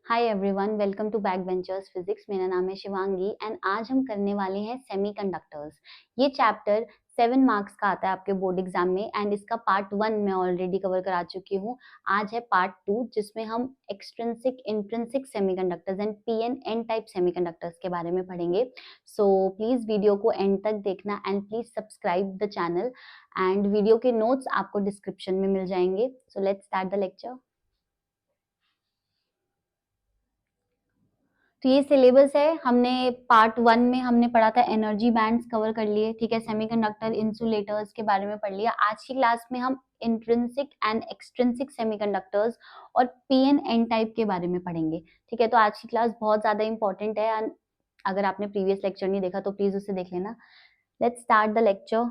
Hi everyone, welcome to back benchers physics. मेरा नाम है शिवांगी एंड आज हम करने वाले हैं सेमीकंडक्टर्स। ये चैप्टर 7 मार्क्स का आता है आपके बोर्ड एग्जाम में एंड इसका पार्ट 1 मैं ऑलरेडी कवर करा चुकी हूँ। आज है पार्ट 2 जिसमें हम extrinsic intrinsic semiconductors and P N N type semiconductors के बारे में पढ़ेंगे। सो प्लीज वीडियो को एंड तक देखना and please subscribe the channel and video के नोट्स आपको डिस्क्रिप्शन में मिल जाएंगे। So let's start the lecture. तो ये सिलेबस है। हमने पार्ट 1 में हमने पढ़ा था एनर्जी बैंड्स कवर कर लिए, ठीक है। सेमीकंडक्टर इंसुलेटर्स के बारे में पढ़ लिया। आज की क्लास में हम इंट्रिंसिक एंड एक्सट्रिंसिक सेमीकंडक्टर्स और पीएन एन टाइप के बारे में पढ़ेंगे, ठीक है। तो आज की क्लास बहुत ज्यादा इंपॉर्टेंट है एंड अगर आपने प्रीवियस लेक्चर नहीं देखा तो प्लीज उसे देख लेना। Let's start the lecture.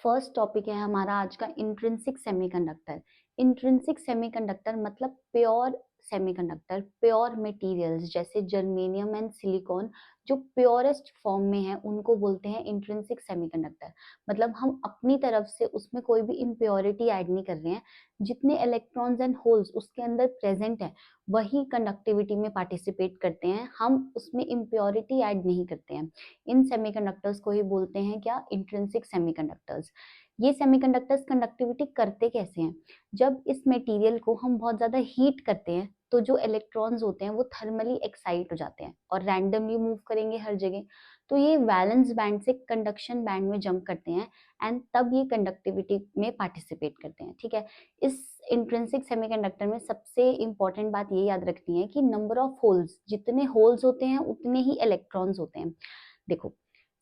First topic है हमारा आज का इंट्रिंसिक सेमीकंडक्टर। इंट्रिंसिक सेमीकंडक्टर मतलब प्योर सेमीकंडक्टर, प्योर मटेरियल्स जैसे जर्मेनियम एंड सिलिकॉन जो प्योरेस्ट फॉर्म में है उनको बोलते हैं इंट्रिंसिक सेमीकंडक्टर। मतलब हम अपनी तरफ से उसमें कोई भी इम्प्योरिटी ऐड नहीं कर रहे हैं। जितने इलेक्ट्रॉन्स एंड होल्स उसके अंदर प्रेजेंट है वही कंडक्टिविटी में पार्टिसिपेट करते हैं, हम उसमें इम्प्योरिटी ऐड नहीं करते हैं। इन सेमीकंडक्टर्स को ही बोलते हैं क्या, इंट्रिंसिक सेमीकंडक्टर्स। ये सेमीकंडक्टर्स कंडक्टिविटी करते कैसे हैं? जब इस मटेरियल को हम बहुत ज्यादा हीट करते हैं तो जो इलेक्ट्रॉन्स होते हैं वो थर्मली एक्साइट हो जाते हैं और रैंडमली मूव करेंगे हर जगह। तो ये वैलेंस बैंड से कंडक्शन बैंड में जंप करते हैं एंड तब ये कंडक्टिविटी में पार्टिसिपेट करते हैं, ठीक है। इस इंट्रिंसिक सेमीकंडक्टर में सबसे इंपॉर्टेंट बात ये याद रखनी है कि नंबर ऑफ होल्स, जितने होल्स होते हैं उतने ही इलेक्ट्रॉन्स होते हैं। देखो,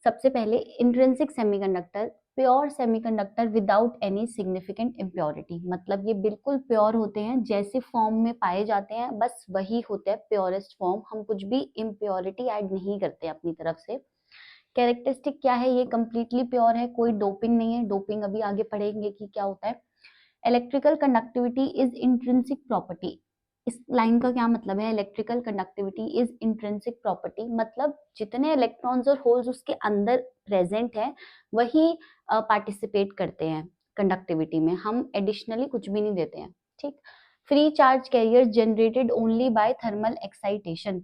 सबसे पहले intrinsic semiconductor, pure semiconductor without any significant impurity. मतलब ये बिल्कुल प्योर होते हैं, जैसे फॉर्म में पाए जाते हैं बस वही होता है प्योरेस्ट फॉर्म। हम कुछ भी इम्प्योरिटी ऐड नहीं करते अपनी तरफ से। कैरेक्टरिस्टिक क्या है, ये कंप्लीटली प्योर है, कोई डोपिंग नहीं है। डोपिंग अभी आगे पढ़ेंगे कि क्या होता है। Electrical conductivity is intrinsic property. इस लाइन का क्या मतलब है? Electrical conductivity is intrinsic property मतलब जितने इलेक्ट्रॉन्स और होल्स उसके अंदर प्रेजेंट है वही पार्टिसिपेट करते हैं कंडक्टिविटी में, हम एडिशनली कुछ भी नहीं देते हैं, ठीक। Free charge carrier generated only by thermal excitation.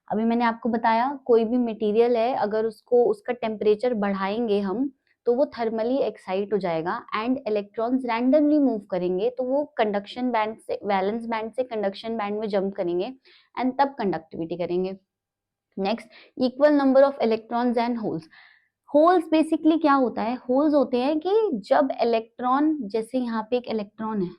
अभी मैंने आपको बताया कोई भी मटेरियल है अगर उसको उसका टेम्परेचर बढ़ाएंगे हम तो वो थर्मली एक्साइट हो जाएगा एंड इलेक्ट्रॉन्स रैंडमली मूव करेंगे तो वो कंडक्शन बैंड से वैलेंस बैंड से कंडक्शन बैंड में जंप करेंगे एंड तब कंडक्टिविटी करेंगे। Next, equal number of electrons and holes. Holes basically क्या होता है? होल्स होते हैं कि जब इलेक्ट्रॉन, जैसे यहाँ पे एक इलेक्ट्रॉन है,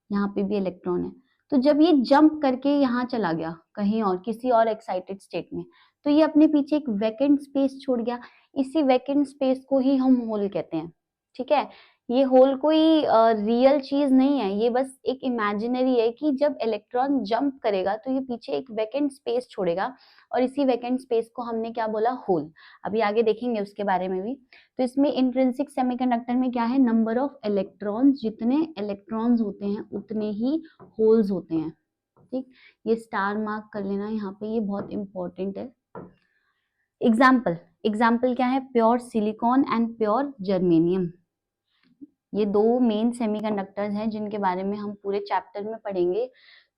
यहाँ पे भी इलेक्ट्रॉन है, तो जब ये जंप करके यहाँ चला गया कहीं और किसी और एक्साइटेड स्टेट में तो ये अपने पीछे एक वैकेंट स्पेस छोड़ गया। इसी वैकेंट स्पेस को ही हम होल कहते हैं, ठीक है। ये होल कोई रियल चीज नहीं है, ये बस एक इमेजिनरी है कि जब इलेक्ट्रॉन जंप करेगा तो ये पीछे एक वैकेंट स्पेस छोड़ेगा और इसी वैकेंट स्पेस को हमने क्या बोला? होल। अभी आगे देखेंगे उसके बारे में भी। तो इसमें इंट्रिंसिक सेमीकंडक्टर में क्या है? नंबर ऑफ इलेक्ट्रॉन्स, जितने इलेक्ट्रॉन्स होते हैं उतने ही होल्स होते हैं, ठीक। ये स्टार मार्क कर लेना यहाँ पे, ये बहुत इंपॉर्टेंट है। एग्जाम्पल, एग्जाम्पल क्या है? Pure silicon and pure germanium. ये दो मेन सेमीकंडक्टर्स हैं जिनके बारे में हम पूरे चैप्टर में पढ़ेंगे।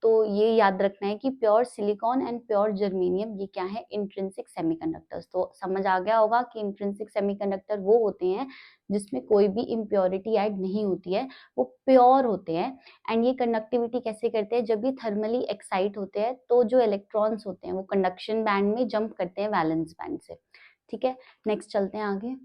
तो ये याद रखना है कि pure silicon and pure germanium ये क्या है? Intrinsic semiconductors. तो समझ आ गया होगा कि इंट्रिंसिक सेमीकंडक्टर वो होते हैं जिसमें कोई भी इम्प्योरिटी ऐड नहीं होती है, वो प्योर होते हैं। एंड ये कंडक्टिविटी कैसे करते हैं? जब ये थर्मली एक्साइट होते हैं तो जो इलेक्ट्रॉन्स होते हैं वो कंडक्शन बैंड में जंप करते हैं वैलेंस बैंड से, ठीक है। नेक्स्ट चलते हैं आगे।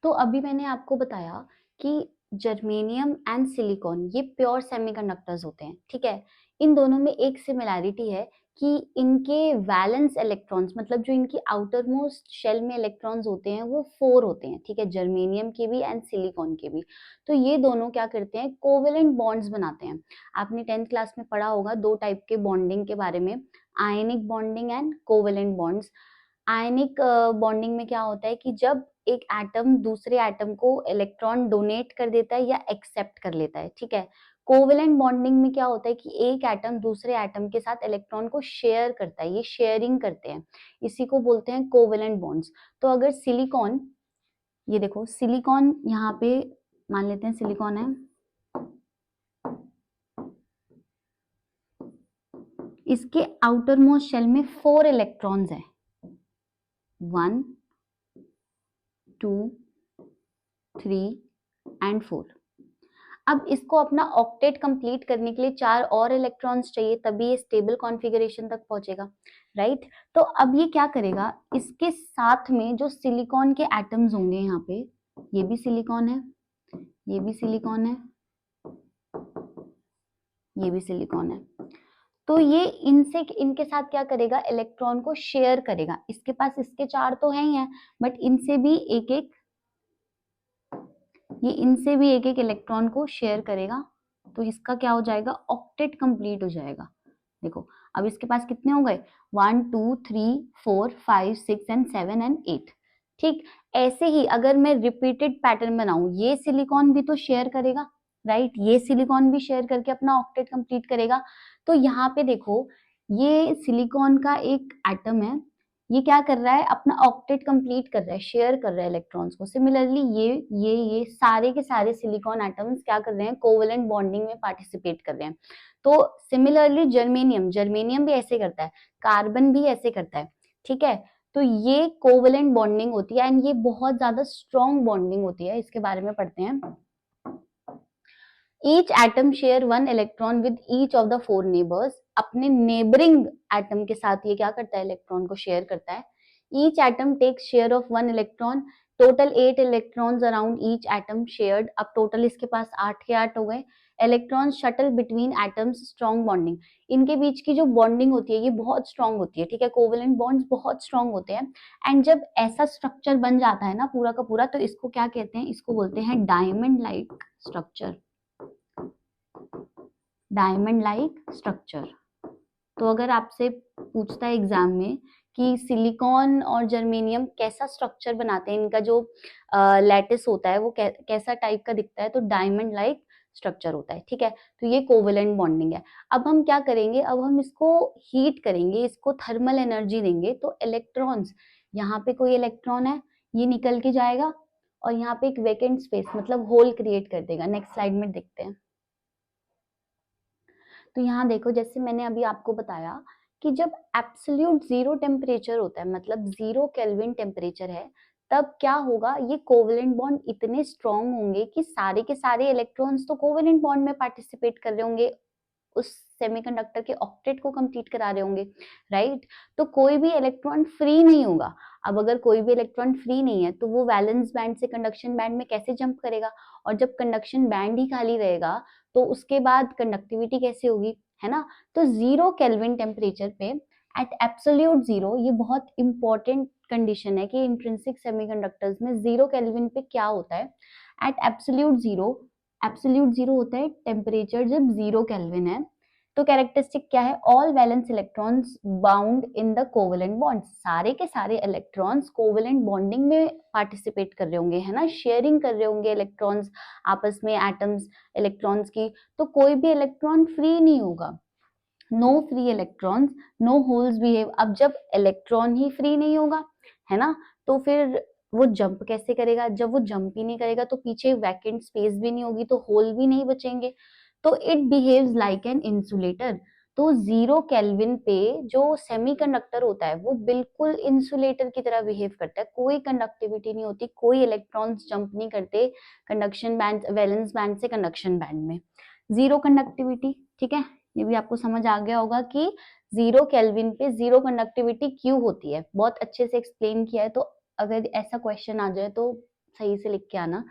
तो अभी मैंने आपको बताया कि जर्मेनियम एंड सिलिकॉन ये प्योर सेमीकंडक्टर्स होते हैं, ठीक है। इन दोनों में एक सिमिलैरिटी है कि इनके वैलेंस इलेक्ट्रॉन्स, मतलब जो इनकी आउटर मोस्ट शेल में इलेक्ट्रॉन्स होते हैं वो 4 होते हैं, ठीक है, जर्मेनियम के भी एंड सिलिकॉन के भी। तो ये दोनों क्या करते हैं? कोवेलेंट बॉन्ड्स बनाते हैं। आपने 10th क्लास में पढ़ा होगा दो टाइप के बॉन्डिंग के बारे में, ionic bonding and covalent bonds. Ionic bonding में क्या होता है कि जब एक एटम दूसरे एटम को इलेक्ट्रॉन डोनेट कर देता है या एक्सेप्ट कर लेता है, ठीक है। कोवेलेंट बॉन्डिंग में क्या होता है कि एक एटम दूसरे एटम के साथ इलेक्ट्रॉन को शेयर करता है, ये शेयरिंग करते हैं, इसी को बोलते हैं कोवेलेंट बॉन्ड्स। तो अगर सिलिकॉन, ये देखो सिलिकॉन यहाँ पे मान लेते हैं सिलिकॉन है, इसके आउटर मोस्ट शेल में 4 इलेक्ट्रॉन्स है, 1 2 3 एंड 4। अब इसको अपना ऑक्टेट कंप्लीट करने के लिए 4 और इलेक्ट्रॉन्स चाहिए, तभी ये स्टेबल कॉन्फ़िगरेशन तक पहुंचेगा, राइट। तो अब ये क्या करेगा, इसके साथ में जो सिलिकॉन के एटम्स होंगे, यहाँ पे ये भी सिलिकॉन है, ये भी सिलिकॉन है, ये भी सिलिकॉन है, तो ये इनसे इनके साथ क्या करेगा, इलेक्ट्रॉन को शेयर करेगा। इसके पास इसके 4 तो है ही है, बट इनसे भी एक एक, ये इनसे भी एक एक इलेक्ट्रॉन को शेयर करेगा, तो इसका क्या हो जाएगा, ऑक्टेट कंप्लीट हो जाएगा। देखो अब इसके पास कितने हो गए, 1 2 3 4 5 6 एंड 7 एंड 8। ठीक, ऐसे ही अगर मैं रिपीटेड पैटर्न बनाऊं, ये सिलिकॉन भी तो शेयर करेगा, राइट, ये सिलिकॉन भी शेयर करके अपना ऑक्टेट कंप्लीट करेगा। तो यहाँ पे देखो, ये सिलिकॉन का एक एटम है, ये क्या कर रहा है, अपना ऑक्टेट कंप्लीट कर रहा है, शेयर कर रहा है इलेक्ट्रॉन्स को। सिमिलरली ये सारे के सारे सिलिकॉन एटम्स क्या कर रहे हैं, कोवेलेंट बॉन्डिंग में पार्टिसिपेट कर रहे हैं। तो सिमिलरली जर्मेनियम भी ऐसे करता है, कार्बन भी ऐसे करता है, ठीक है। तो ये कोवेलेंट बॉन्डिंग होती है एंड ये बहुत ज्यादा स्ट्रॉन्ग बॉन्डिंग होती है, इसके बारे में पढ़ते हैं। Each atom share one electron with each of the 4 neighbors। अपने नेबरिंग एटम के साथ ये क्या करता है, इलेक्ट्रॉन को शेयर करता है। Each atom takes share of one electron। Total 8 electrons around each atom shared. अब टोटल इसके पास 8 के 8 हो गए। Electron shuttle between atoms, strong bonding. इनके बीच की जो बॉन्डिंग होती है ये बहुत स्ट्रॉन्ग होती है, ठीक है, कोवेलेंट बॉन्ड्स बहुत स्ट्रॉन्ग होते हैं। एंड जब ऐसा स्ट्रक्चर बन जाता है ना पूरा का पूरा, तो इसको क्या कहते हैं, इसको बोलते हैं diamond like structure, diamond like structure. तो अगर आपसे पूछता है एग्जाम में कि सिलिकॉन और जर्मेनियम कैसा स्ट्रक्चर बनाते हैं, इनका जो लैटिस होता है वो कैसा टाइप का दिखता है, तो डायमंड लाइक स्ट्रक्चर होता है, ठीक है। तो ये कोवेलेंट बॉन्डिंग है। अब हम क्या करेंगे, अब हम इसको हीट करेंगे, इसको थर्मल एनर्जी देंगे, तो इलेक्ट्रॉन्स, यहाँ पे कोई इलेक्ट्रॉन है, ये निकल के जाएगा और यहाँ पे एक वेकेंट स्पेस मतलब होल क्रिएट कर देगा। नेक्स्ट स्लाइड में देखते हैं। तो यहाँ देखो, जैसे मैंने अभी आपको बताया कि जब एब्सोल्यूट जीरो टेम्परेचर होता है, मतलब 0 केल्विन टेम्परेचर है, तब क्या होगा, ये कोवेलेंट बॉन्ड इतने स्ट्रॉन्ग होंगे कि सारे के सारे इलेक्ट्रॉन्स तो कोवेलेंट बॉन्ड में पार्टिसिपेट कर रहे होंगे, उस सेमीकंडक्टर के ऑक्टेट को कंप्लीट करा रहे होंगे, राइट। तो कोई भी इलेक्ट्रॉन फ्री नहीं होगा। अब अगर कोई भी इलेक्ट्रॉन फ्री नहीं है तो वो वैलेंस बैंड से कंडक्शन बैंड में कैसे जंप करेगा, और जब कंडक्शन बैंड ही खाली रहेगा तो उसके बाद कंडक्टिविटी कैसे होगी, है ना। तो 0 केल्विन टेम्परेचर पे एट एब्सोल्यूट जीरो, ये बहुत इंपॉर्टेंट कंडीशन है कि इंट्रिंसिक सेमीकंडक्टर्स में 0 केल्विन पे क्या होता है, एट एब्सोल्यूट जीरो होता है टेम्परेचर जब 0 केल्विन है। तो कैरेक्टरिस्टिक क्या है, all valence electrons bound in the covalent bond, सारे के सारे इलेक्ट्रॉन्स कोवेलेंट बॉन्डिंग में पार्टिसिपेट कर रहे होंगे, है ना, शेयरिंग कर रहे होंगे इलेक्ट्रॉन्स आपस में, एटम्स इलेक्ट्रॉन्स की। तो कोई भी इलेक्ट्रॉन फ्री नहीं होगा, no free electrons, no holes behave. अब जब इलेक्ट्रॉन ही फ्री नहीं होगा, है ना, तो फिर वो जंप कैसे करेगा, जब वो जंप ही नहीं करेगा तो पीछे वैकेंट स्पेस भी नहीं होगी, तो होल भी नहीं बचेंगे। तो it behaves like an insulator. तो 0 केल्विन पे जो सेमीकंडक्टर होता है वो बिल्कुल इंसुलेटर की तरह बिहेव करता है, कोई कंडक्टिविटी नहीं होती, कोई इलेक्ट्रॉन्स जंप नहीं करते कंडक्शन बैंड, वैलेंस बैंड से कंडक्शन बैंड में, 0 कंडक्टिविटी, ठीक है। ये भी आपको समझ आ गया होगा कि 0 केल्विन पे 0 कंडक्टिविटी क्यों होती है, बहुत अच्छे से एक्सप्लेन किया है। तो अगर ऐसा क्वेश्चन आ जाए तो सही से लिख के आना।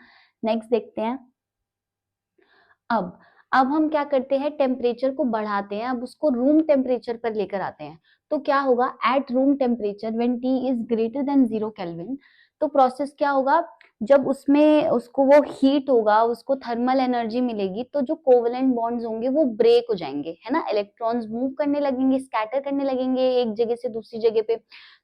नेक्स्ट देखते हैं। अब अब हम क्या करते हैं, टेम्परेचर को बढ़ाते हैं, अब उसको रूम टेम्परेचर पर लेकर आते हैं। तो क्या होगा, at room temperature when T is greater than 0 kelvin, तो प्रोसेस क्या होगा, जब उसमें उसको वो हीट होगा, उसको थर्मल एनर्जी मिलेगी, तो जो कोवेलेंट बॉन्ड्स होंगे वो ब्रेक हो जाएंगे, है ना, इलेक्ट्रॉन्स मूव करने लगेंगे, स्कैटर करने लगेंगे एक जगह से दूसरी जगह पे।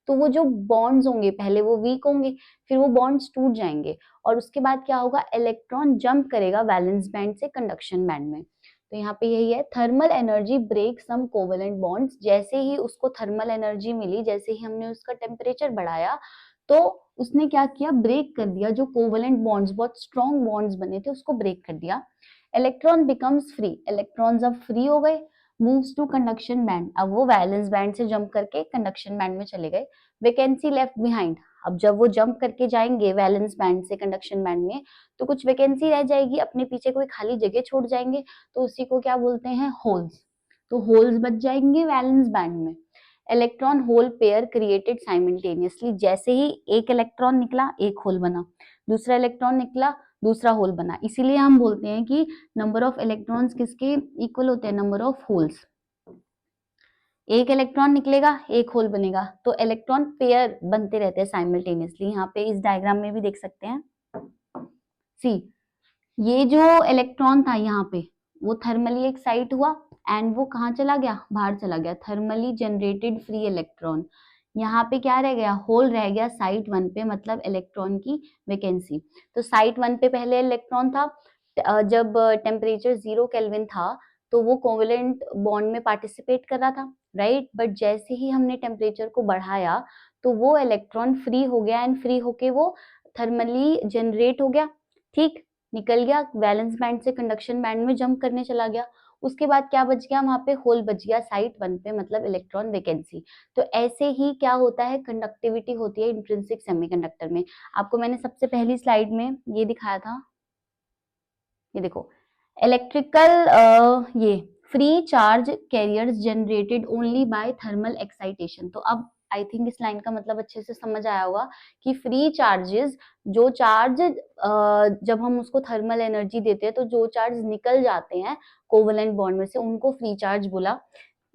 तो वो जो बॉन्ड्स होंगे पहले वो वीक होंगे, फिर वो बॉन्ड्स टूट जाएंगे, और उसके बाद क्या होगा, इलेक्ट्रॉन जंप करेगा वैलेंस बैंड से कंडक्शन बैंड में। तो यहाँ पे यही है, thermal energy break some covalent bonds. जैसे ही उसको थर्मल एनर्जी मिली, जैसे ही हमने उसका टेम्परेचर बढ़ाया, तो उसने क्या किया, ब्रेक कर दिया, जो कोवेलेंट बॉन्ड्स, बहुत स्ट्रॉन्ग बॉन्ड्स बने थे, उसको ब्रेक कर दिया। इलेक्ट्रॉन बिकम्स फ्री, इलेक्ट्रॉन्स अब फ्री हो गए, मूव्स टू कंडक्शन बैंड, अब वो वैलेंस बैंड से जंप करके कंडक्शन बैंड में चले गए। वैकेंसी लेफ्ट बिहाइंड, अब जब वो जंप करके जाएंगे वैलेंस बैंड से कंडक्शन बैंड में तो कुछ वैकेंसी रह जाएगी, अपने पीछे कोई खाली जगह छोड़ जाएंगे, तो उसी को क्या बोलते हैं, होल्स। तो होल्स बच जाएंगे वैलेंस बैंड में। Electron hole pair created simultaneously, जैसे ही एक इलेक्ट्रॉन निकला एक होल बना, दूसरा इलेक्ट्रॉन निकला दूसरा होल बना, इसीलिए हम बोलते हैं कि नंबर ऑफ इलेक्ट्रॉन्स किसके इक्वल होते हैं, नंबर ऑफ होल्स। एक इलेक्ट्रॉन निकलेगा एक होल बनेगा, तो इलेक्ट्रॉन पेयर बनते रहते हैं साइमल्टेनियसली। यहाँ पे इस डायग्राम में भी देख सकते हैं। सी, ये जो इलेक्ट्रॉन था यहाँ पे वो थर्मली एक्साइट हुआ एंड वो कहाँ चला गया, बाहर चला गया, थर्मली जनरेटेड फ्री इलेक्ट्रॉन। यहाँ पे क्या रह गया, होल रह गया साइट 1 पे, मतलब इलेक्ट्रॉन की वैकेंसी। तो साइट 1 पे पहले इलेक्ट्रॉन था, जब टेम्परेचर 0 केल्विन था तो वो कोवेलेंट बॉन्ड में पार्टिसिपेट कर रहा था, राइट। बट जैसे ही हमने टेम्परेचर को बढ़ाया तो वो इलेक्ट्रॉन फ्री हो गया एंड फ्री होके वो थर्मली जनरेट हो गया, ठीक, निकल गया वैलेंस बैंड से कंडक्शन बैंड में जंप करने चला गया। उसके बाद क्या बच गया, वहां पे होल बच गया साइट 1 पे, मतलब इलेक्ट्रॉन वैकेंसी। तो ऐसे ही क्या होता है, कंडक्टिविटी होती है इंट्रिंसिक सेमीकंडक्टर में। आपको मैंने सबसे पहली स्लाइड में ये दिखाया था, ये देखो, इलेक्ट्रिकल ये free charge carriers generated only by thermal excitation. तो अब आई थिंक इस लाइन का मतलब अच्छे से समझ आया होगा कि फ्री चार्जेस, जो चार्ज जब हम उसको थर्मल एनर्जी देते हैं तो जो चार्ज निकल जाते हैं कोवेलेंट बॉन्ड में से उनको फ्री चार्ज बोला,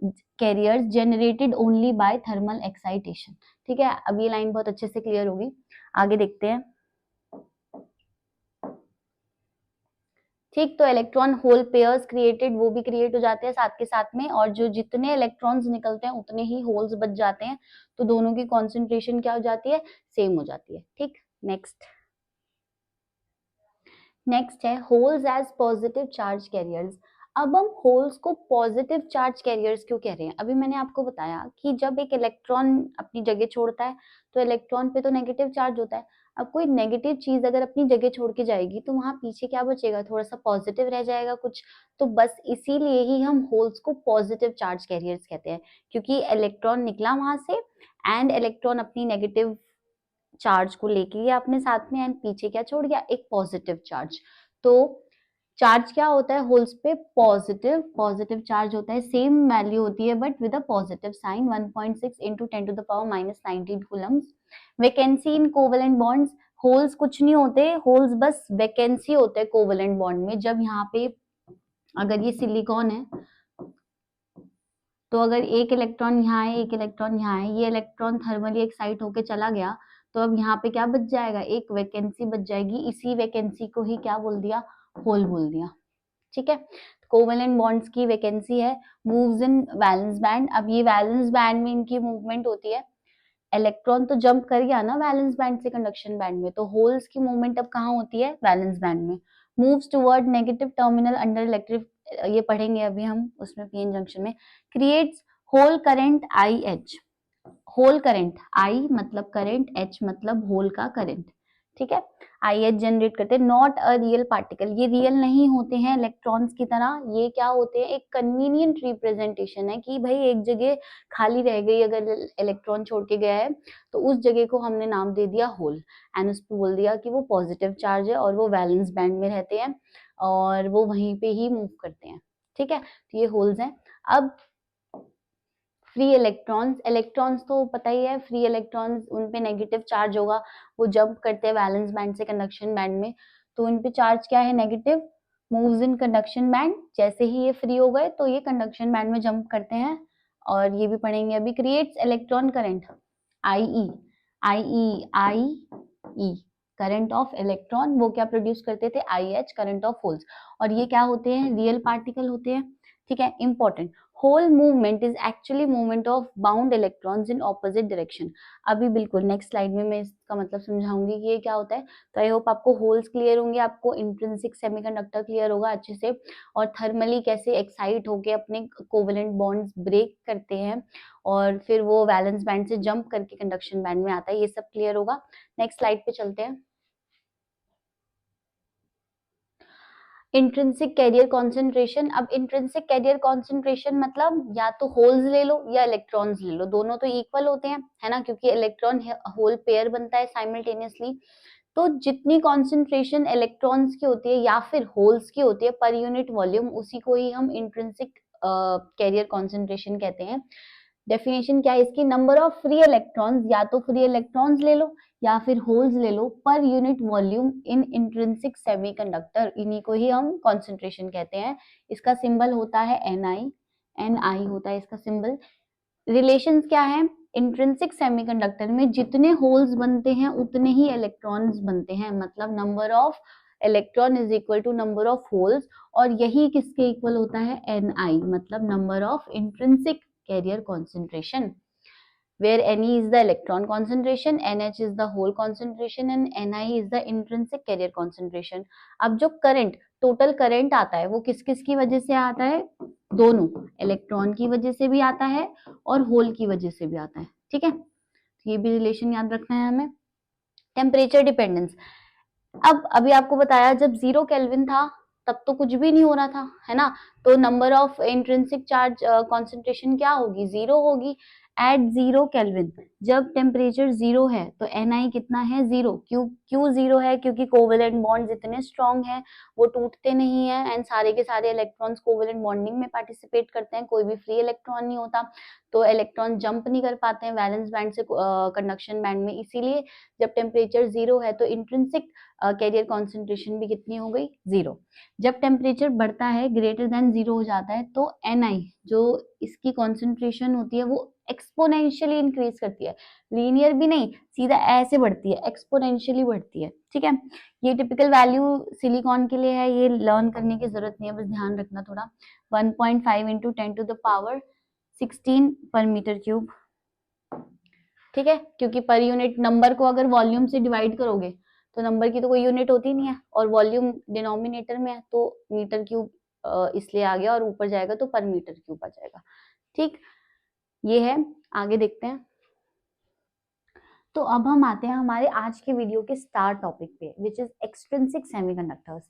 carriers generated only by thermal excitation. ठीक है, अब ये लाइन बहुत अच्छे से क्लियर होगी, आगे देखते हैं। ठीक, तो इलेक्ट्रॉन होल पेयर्स क्रिएटेड, वो भी क्रिएट हो जाते हैं साथ के साथ में, और जो जितने इलेक्ट्रॉन्स निकलते हैं उतने ही होल्स बच जाते हैं, तो दोनों की कॉन्सेंट्रेशन क्या हो जाती है, सेम हो जाती है। ठीक, नेक्स्ट नेक्स्ट है holes as positive charge carriers. अब हम होल्स को पॉजिटिव चार्ज कैरियर्स क्यों कह रहे हैं, अभी मैंने आपको बताया कि जब एक इलेक्ट्रॉन अपनी जगह छोड़ता है तो इलेक्ट्रॉन पे तो नेगेटिव चार्ज होता है। अब कोई नेगेटिव चीज अगर अपनी जगह छोड़ के जाएगी तो वहां पीछे क्या बचेगा, थोड़ा सा पॉजिटिव रह जाएगा कुछ। तो बस इसीलिए ही हम होल्स को पॉजिटिव चार्ज कैरियर्स कहते हैं, क्योंकि इलेक्ट्रॉन निकला वहां से एंड इलेक्ट्रॉन अपनी नेगेटिव चार्ज को लेके गया अपने साथ में एंड पीछे क्या छोड़ गया, एक पॉजिटिव चार्ज। तो चार्ज क्या होता है होल्स पे, पॉजिटिव, पॉजिटिव चार्ज होता है, सेम वैल्यू होती है but with a positive sign, 1.6 into 10 to the power minus 19 coulombs. Vacancy in covalent bonds, holes कुछ नहीं होते, होल्स बस वैकेंसी होते हैं कोवेलेंट बॉन्ड में। जब यहाँ पे अगर ये सिलिकॉन है तो अगर एक इलेक्ट्रॉन यहाँ है एक इलेक्ट्रॉन यहाँ है, ये इलेक्ट्रॉन थर्मली एक्साइट होके चला गया तो अब यहाँ पे क्या बच जाएगा, एक वैकेंसी बच जाएगी, इसी वैकेंसी को ही क्या बोल दिया, होल बोल दिया। ठीक है, कोवेलेंट बॉन्ड्स की वैकेंसी है, मूव्स इन वैलेंस बैंड। अब ये वैलेंस बैंड में इनकी मूवमेंट होती है, इलेक्ट्रॉन तो जंप कर गया ना वैलेंस बैंड से कंडक्शन बैंड में, तो होल्स की मूवमेंट अब कहाँ होती है, वैलेंस बैंड में। Moves toward negative terminal under electric, ये पढ़ेंगे अभी हम उसमें पीएन जंक्शन में। Creates hole current I H, hole current, I मतलब करंट, एच मतलब होल का करंट। ठीक है, आई एच जनरेट करते हैं, नॉट अ रियल पार्टिकल, ये रियल नहीं होते हैं इलेक्ट्रॉन्स की तरह, ये क्या होते हैं, एक कन्वीनियंट रिप्रेजेंटेशन है कि भाई एक जगह खाली रह गई अगर इलेक्ट्रॉन छोड़ के गया है तो उस जगह को हमने नाम दे दिया होल एंड उस पर बोल दिया कि वो पॉजिटिव चार्ज है और वो वैलेंस बैंड में रहते हैं और वो वहीं पे ही मूव करते हैं। ठीक है, तो ये होल्स हैं। अब फ्री इलेक्ट्रॉन्स, इलेक्ट्रॉन्स तो पता ही है, फ्री इलेक्ट्रॉन्स उन पे नेगेटिव चार्ज होगा, वो जंप करते हैं वैलेंस बैंड से कंडक्शन बैंड में, तो उन पे चार्ज क्या है, negative, moves in conduction band, जैसे ही ये फ्री हो गए तो ये कंडक्शन बैंड में जंप करते हैं। और ये भी पढ़ेंगे अभी, creates electron current I E, I E, I E, current of electron, वो क्या प्रोड्यूस करते थे, I H, current of holes. और ये क्या होते हैं, रियल पार्टिकल होते हैं। ठीक है, important, hole movement is actually movement of bound electrons in opposite direction. अभी बिल्कुल नेक्स्ट स्लाइड में मैं इसका मतलब समझाऊंगी कि ये क्या होता है। तो आई होप आपको होल्स क्लियर होंगे, आपको इंट्रिंसिक सेमीकंडक्टर क्लियर होगा अच्छे से, और थर्मली कैसे एक्साइट होके अपने कोवेलेंट बॉन्ड्स ब्रेक करते हैं और फिर वो वैलेंस बैंड से जंप करके कंडक्शन बैंड में आता है, ये सब क्लियर होगा। नेक्स्ट स्लाइड पे चलते हैं। इंट्रिंसिक कैरियर कॉन्सेंट्रेशन, अब इंट्रिंसिक कैरियर कॉन्सेंट्रेशन मतलब या तो होल्स ले लो या इलेक्ट्रॉन्स ले लो, दोनों तो इक्वल होते हैं, है ना, क्योंकि इलेक्ट्रॉन होल पेयर बनता है साइमल्टेनियसली। तो जितनी कॉन्सेंट्रेशन इलेक्ट्रॉन्स की होती है या फिर होल्स की होती है पर यूनिट वॉल्यूम, उसी को ही हम इंट्रिंसिक कैरियर कॉन्सेंट्रेशन कहते हैं। डेफिनेशन क्या है इसकी, नंबर ऑफ फ्री इलेक्ट्रॉन्स, या तो फ्री इलेक्ट्रॉन्स ले लो या फिर होल्स ले लो, per unit volume in intrinsic semiconductor, इन्हीं को ही हम कॉन्सेंट्रेशन कहते हैं। इसका सिंबल होता है Ni, Ni होता है इसका सिंबल। रिलेशंस क्या है, इंट्रिंसिक सेमीकंडक्टर में जितने होल्स बनते हैं उतने ही इलेक्ट्रॉन्स बनते हैं, मतलब number of electron is equal to number of holes, और यही किसके इक्वल होता है, Ni, मतलब number of intrinsic carrier concentration, where Ne is the electron concentration, NH is the hole concentration and Ni is the intrinsic carrier concentration। अब जो current, total current आता है वो किस किस की वजह से आता है, दोनों, इलेक्ट्रॉन की वजह से भी आता है और होल की वजह से भी आता है, ठीक है, ये भी रिलेशन याद रखना है हमें। टेम्परेचर डिपेंडेंस, अब अभी आपको बताया जब 0 केल्विन था तब तो कुछ भी नहीं हो रहा था, है ना, तो number of intrinsic charge concentration क्या होगी, 0 होगी। एट 0 केल्विन जब टेम्परेचर 0 है तो Ni कितना है, 0। क्यों क्यों 0 है, क्योंकि कोवेलेंट बॉन्ड्स इतने स्ट्रॉन्ग हैं, वो टूटते नहीं है, एंड सारे के सारे इलेक्ट्रॉन्स कोवेलेंट बॉन्डिंग में पार्टिसिपेट करते हैं, कोई भी फ्री इलेक्ट्रॉन नहीं होता, तो इलेक्ट्रॉन जंप नहीं कर पाते हैं वैलेंस बैंड से कंडक्शन बैंड में, इसीलिए जब टेम्परेचर 0 है तो इंट्रिंसिक कैरियर कॉन्सेंट्रेशन भी कितनी हो गई, 0। जब टेम्परेचर बढ़ता है, ग्रेटर देन 0 हो जाता है, तो Ni जो इसकी कॉन्सेंट्रेशन होती है वो एक्सपोनेंशियली इंक्रीज करती है, लीनियर भी नहीं, सीधा ऐसे बढ़ती है, एक्सपोनेंशियली बढ़ती है, ठीक है। ये टिपिकल वैल्यू सिलिकॉन के लिए है, ये लर्न करने की जरूरत नहीं है, बस ध्यान रखना थोड़ा। 1.5 इंटू 10⁻16 पर मीटर क्यूब, ठीक है, क्योंकि पर यूनिट नंबर को अगर वॉल्यूम से डिवाइड करोगे तो नंबर की तो कोई यूनिट होती नहीं है, और वॉल्यूम डिनोमिनेटर में है तो मीटर क्यूब इसलिए आ गया, और ऊपर जाएगा तो पर मीटर क्यूब आ जाएगा, ठीक, ये है। आगे देखते हैं। तो अब हम आते हैं हमारे आज के वीडियो के स्टार टॉपिक पे, विच इज एक्सट्रिंसिक सेमीकंडक्टर्स।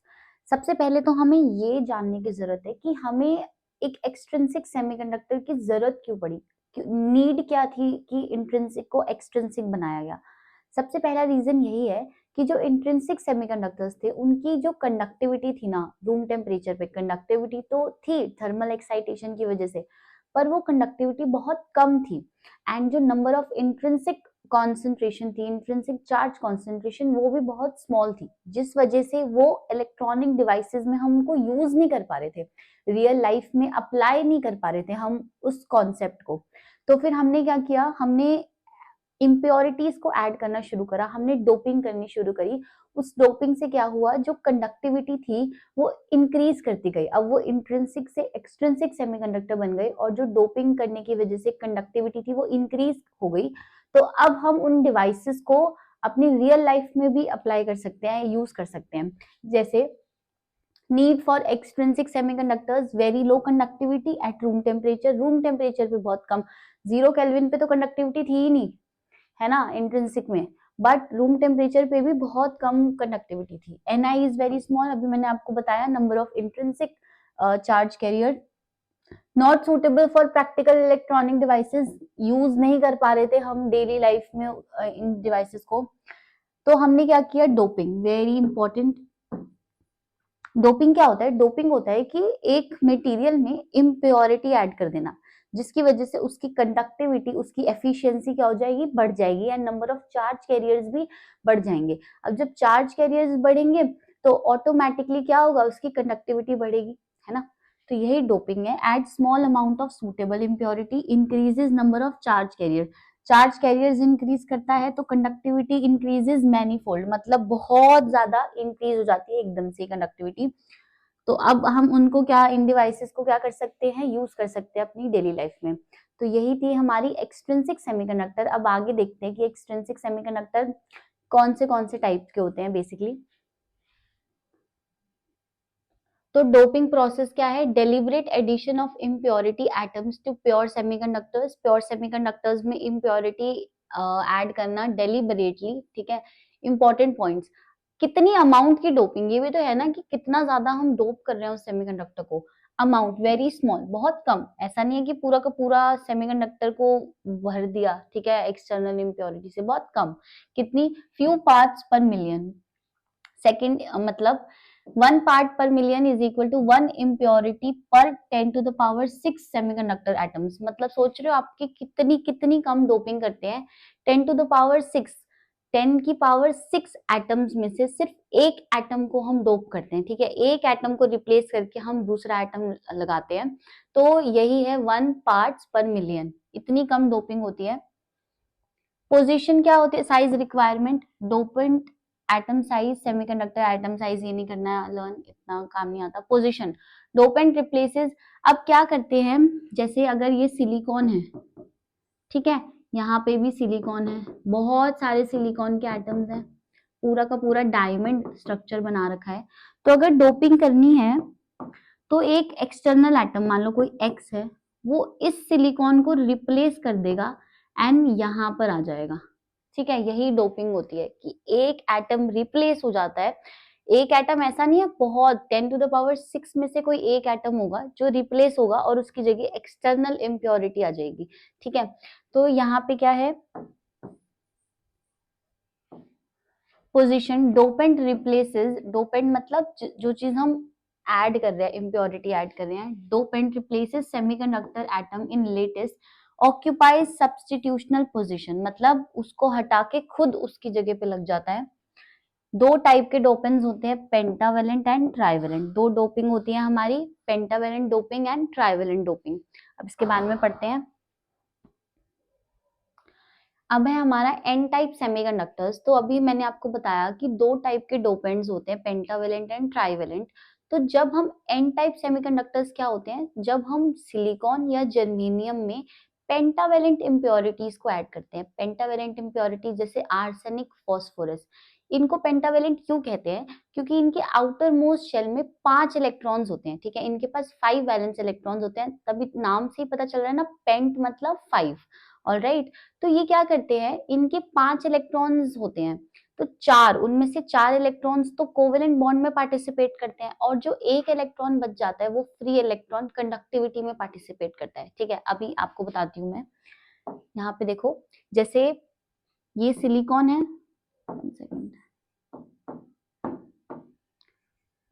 सबसे पहले तो हमें ये जानने की जरूरत है कि हमें एक एक्सट्रिंसिक सेमीकंडक्टर की जरूरत क्यों पड़ी, नीड क्या थी कि इंट्रिंसिक को एक्सट्रिंसिक बनाया गया। सबसे पहला रीजन यही है कि जो इंट्रिंसिक सेमीकंडक्टर्स थे उनकी जो कंडक्टिविटी थी ना, रूम टेम्परेचर पे कंडक्टिविटी तो थी थर्मल एक्साइटेशन की वजह से, पर वो कंडक्टिविटी बहुत कम थी, एंड जो नंबर ऑफ इंट्रिंसिक कॉन्सेंट्रेशन थी, इंट्रिंसिक चार्ज कॉन्सेंट्रेशन, वो भी बहुत स्मॉल थी, जिस वजह से वो इलेक्ट्रॉनिक डिवाइसेस में हम उनको यूज नहीं कर पा रहे थे, रियल लाइफ में अप्लाई नहीं कर पा रहे थे हम उस कॉन्सेप्ट को। तो फिर हमने क्या किया, हमने इम्प्योरिटीज को ऐड करना शुरू करा, हमने डोपिंग करनी शुरू करी। उस डोपिंग से क्या हुआ, जो कंडक्टिविटी थी वो इंक्रीज करती गई, अब वो इंट्रिंसिक से एक्सट्रिंसिक सेमीकंडक्टर बन गए, और जो डोपिंग करने की वजह से कंडक्टिविटी थी वो इंक्रीज हो गई। तो अब हम उन डिवाइसेस को अपनी रियल लाइफ में भी अप्लाई कर सकते हैं, यूज कर सकते हैं। जैसे need for extrinsic semiconductors, very low conductivity at room temperature, room temperature पे बहुत कम, 0 केल्विन पे तो कंडक्टिविटी थी ही नहीं, है ना, इंट्रिंसिक में, बट रूम टेम्परेचर पे भी बहुत कम कंडक्टिविटी थी। Ni इज वेरी स्मॉल, अभी मैंने आपको बताया, number of intrinsic charge carrier, not suitable for practical electronic devices, use नहीं कर पा रहे थे हम डेली लाइफ में इन डिवाइसेस को। तो हमने क्या किया, डोपिंग, वेरी इंपॉर्टेंट। डोपिंग क्या होता है, डोपिंग होता है कि एक मटेरियल में इम्प्योरिटी ऐड कर देना, जिसकी वजह से उसकी कंडक्टिविटी, उसकी एफिशिएंसी क्या हो जाएगी, बढ़ जाएगी, and number of charge carriers भी बढ़ जाएंगे। अब जब चार्ज कैरियर्स बढ़ेंगे तो ऑटोमेटिकली क्या होगा, उसकी कंडक्टिविटी बढ़ेगी, है ना, तो यही डोपिंग है। Add small amount of suitable impurity increases number of charge carrier, charge carriers increase करता है तो कंडक्टिविटी इंक्रीजेस मैनीफोल्ड, मतलब बहुत ज्यादा इंक्रीज हो जाती है एकदम से कंडक्टिविटी। तो अब हम उनको क्या, इन डिवाइसेस को क्या कर सकते हैं, यूज कर सकते हैं अपनी डेली लाइफ में। तो यही थी हमारी एक्सट्रिंसिक सेमीकंडक्टर। अब आगे देखते हैं कि एक्सट्रिंसिक सेमीकंडक्टर कौन से टाइप के होते हैं बेसिकली। तो डोपिंग प्रोसेस क्या है, deliberate addition of impurity atoms to pure semiconductors, pure semiconductors में इम्प्योरिटी ऐड करना डेलिबरेटली, ठीक है। इंपॉर्टेंट पॉइंट्स, कितनी अमाउंट की डोपिंग, ये भी तो है ना कि कितना ज्यादा हम डोप कर रहे हैं उस सेमीकंडक्टर को। अमाउंट वेरी स्मॉल, बहुत कम, ऐसा नहीं है कि पूरा का पूरा सेमीकंडक्टर को भर दिया, ठीक है, एक्सटर्नल इम्प्योरिटी से, बहुत कम। कितनी, few parts per million. Second मतलब 1 part per million is equal to 1 impurity per 10⁶ semiconductor atoms. मतलब सोच रहे हो आपकी कितनी कितनी कम डोपिंग करते हैं। 10⁶, 10⁶ एटम्स में से सिर्फ एक एटम को हम डोप करते हैं, ठीक है, एक एटम को रिप्लेस करके हम दूसरा एटम लगाते हैं, तो यही है 1 पार्ट्स पर मिलियन, इतनी कम डोपिंग होती है। पोजीशन क्या होती है, size requirement, dopant atom size, semiconductor atom size, ये नहीं करना है लर्न, इतना काम नहीं आता। Position, dopant replaces. अब क्या करते हैं, जैसे अगर ये सिलिकॉन है, ठीक है, यहाँ पे भी सिलिकॉन है, बहुत सारे सिलिकॉन के एटम्स हैं, पूरा का पूरा डायमंड स्ट्रक्चर बना रखा है। तो अगर डोपिंग करनी है तो एक एक्सटर्नल एटम, मान लो कोई एक्स है, वो इस सिलिकॉन को रिप्लेस कर देगा एंड यहाँ पर आ जाएगा, ठीक है, यही डोपिंग होती है कि एक एटम रिप्लेस हो जाता है। एक एटम ऐसा नहीं है, बहुत 10⁶ में से कोई एक एटम होगा जो रिप्लेस होगा और उसकी जगह एक्सटर्नल इम्प्योरिटी आ जाएगी, ठीक है। तो यहाँ पे क्या है, पोजीशन, डोपेंट रिप्लेसेस, डोपेंट मतलब जो चीज हम ऐड कर रहे हैं, इम्प्योरिटी ऐड कर रहे हैं, dopant replaces semiconductor atom in lattice occupies substitutional position, मतलब उसको हटा के खुद उसकी जगह पे लग जाता है। दो टाइप के डोपेंट्स होते हैं, पेंटावेलेंट एंड ट्राइवेलेंट। दो डोपिंग होती है हमारी, pentavalent doping and trivalent doping. अब इसके बारे में पढ़ते हैं। अब है हमारा एन टाइप सेमीकंडक्टर्स। तो अभी मैंने आपको बताया कि दो टाइप के डोपेंट्स होते हैं, पेंटावेलेंट एंड ट्राइवेलेंट। तो जब हम एन टाइप सेमीकंडक्टर्स क्या होते हैं, जब हम सिलिकॉन या जर्मेनियम में पेंटावेलेंट इम्प्योरिटीज को ऐड करते हैं। पेंटावेलेंट इम्प्योरिटीज जैसे आर्सेनिक, फास्फोरस, इनको पेंटावेलेंट क्यों कहते हैं, क्योंकि इनके आउटर मोस्ट शेल में 5 इलेक्ट्रॉन्स होते हैं, ठीक है, इनके पास 5 वैलेंस इलेक्ट्रॉन्स होते हैं, तभी नाम से ही पता चल रहा है ना, पेंट मतलब 5, ऑलराइट। तो ये क्या करते हैं, इनके 5 इलेक्ट्रॉन्स होते हैं, तो चार, उनमें से 4 इलेक्ट्रॉन्स तो कोवेलेंट बॉन्ड में पार्टिसिपेट करते हैं, और जो एक इलेक्ट्रॉन बच जाता है वो फ्री इलेक्ट्रॉन कंडक्टिविटी में पार्टिसिपेट करता है, ठीक है। अभी आपको बताती हूँ मैं, यहाँ पे देखो, जैसे ये सिलिकॉन है,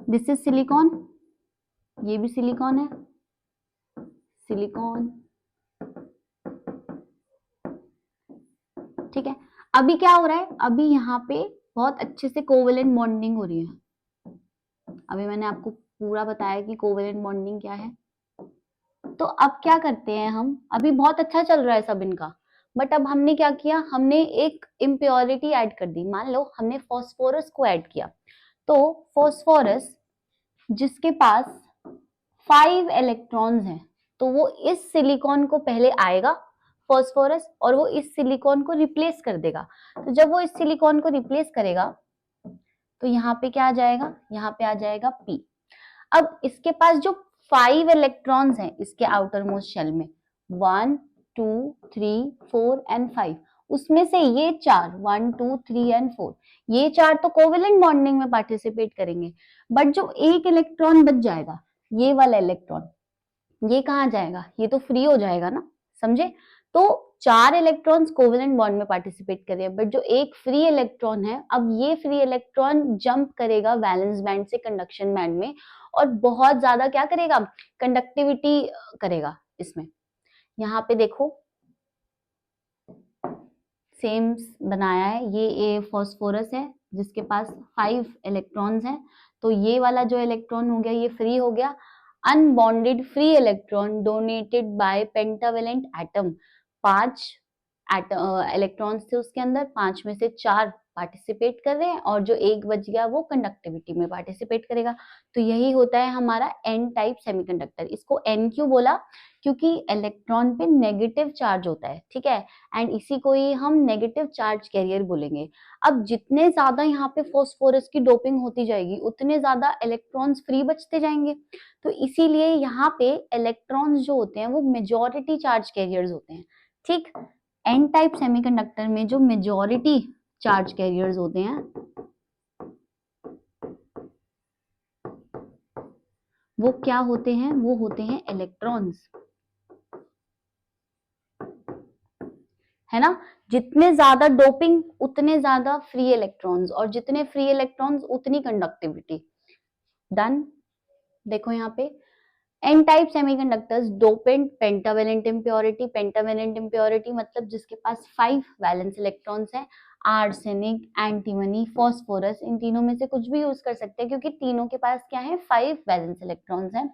दिस इज सिलिकॉन, ये भी सिलिकॉन है, सिलिकॉन, ठीक है। अभी क्या हो रहा है, अभी यहाँ पे बहुत अच्छे से कोवेलेंट बॉन्डिंग हो रही है। अभी मैंने आपको पूरा बताया कि कोवेलेंट बॉन्डिंग क्या है। तो अब क्या करते हैं हम, अभी बहुत अच्छा चल रहा है सब इनका, बट अब हमने क्या किया, हमने एक इम्प्योरिटी ऐड कर दी। मान लो हमने फास्फोरस को ऐड किया, तो फास्फोरस जिसके पास 5 इलेक्ट्रॉन्स हैं, तो वो इस सिलिकॉन को पहले आएगा फास्फोरस, और वो इस सिलिकॉन को रिप्लेस कर देगा। तो जब वो इस सिलिकॉन को रिप्लेस करेगा तो यहाँ पे क्या आ जाएगा, यहाँ पे आ जाएगा P। अब इसके पास जो 5 इलेक्ट्रॉन्स हैं इसके आउटर मोस्ट शेल में, 1 2 3 4 एंड 5, उसमें से ये 4, 1 2 3 एंड 4, ये 4 तो कोवेलेंट बॉन्डिंग में पार्टिसिपेट करेंगे, बट जो एक इलेक्ट्रॉन बच जाएगा, ये वाला इलेक्ट्रॉन, ये कहाँ जाएगा, ये तो फ्री हो जाएगा ना, समझे। तो 4 इलेक्ट्रॉन्स कोवेलेंट बॉन्ड में पार्टिसिपेट कर रहे हैं, बट जो एक फ्री इलेक्ट्रॉन है, अब ये फ्री इलेक्ट्रॉन जंप करेगा वैलेंस बैंड से कंडक्शन बैंड में, और बहुत ज्यादा क्या करेगा, कंडक्टिविटी करेगा इसमें। यहाँ पे देखो सेम बनाया है, ये ए फास्फोरस है जिसके पास 5 इलेक्ट्रॉन्स हैं, तो ये वाला जो इलेक्ट्रॉन हो गया ये फ्री हो गया। Unbonded free electron donated bye pentavalent atom, 5 electrons थे उसके अंदर, 5 में से 4 पार्टिसिपेट कर रहे हैं, और जो एक बच गया वो कंडक्टिविटी में पार्टिसिपेट करेगा। तो यही होता है हमारा एन टाइप सेमीकंडक्टर। इसको एन क्यों बोला, क्योंकि इलेक्ट्रॉन पे नेगेटिव चार्ज होता है, ठीक है, एंड इसी को ही हम नेगेटिव चार्ज कैरियर बोलेंगे। अब जितने ज्यादा यहाँ पे फास्फोरस की डोपिंग होती जाएगी, उतने ज्यादा इलेक्ट्रॉन्स फ्री बचते जाएंगे। तो इसीलिए यहाँ पे इलेक्ट्रॉन्स जो होते हैं वो मेजॉरिटी चार्ज कैरियर्स होते हैं, ठीक। एन टाइप सेमीकंडक्टर में जो मेजॉरिटी चार्ज कैरियर्स होते हैं वो क्या होते हैं? वो होते हैं इलेक्ट्रॉन्स, है ना। जितने ज्यादा डोपिंग उतने ज्यादा फ्री इलेक्ट्रॉन्स, और जितने फ्री इलेक्ट्रॉन्स उतनी कंडक्टिविटी। डन। देखो यहाँ पे N type semiconductors dopant pentavalent impurity. Pentavalent impurity मतलब जिसके पास 5 वैलेंस इलेक्ट्रॉन्स हैं। आर्सेनिक, एंटीमनी, फॉस्फोरस, इन तीनों में से कुछ भी यूज कर सकते हैं क्योंकि तीनों के पास क्या है? 5 वैलेंस इलेक्ट्रॉन्स हैं।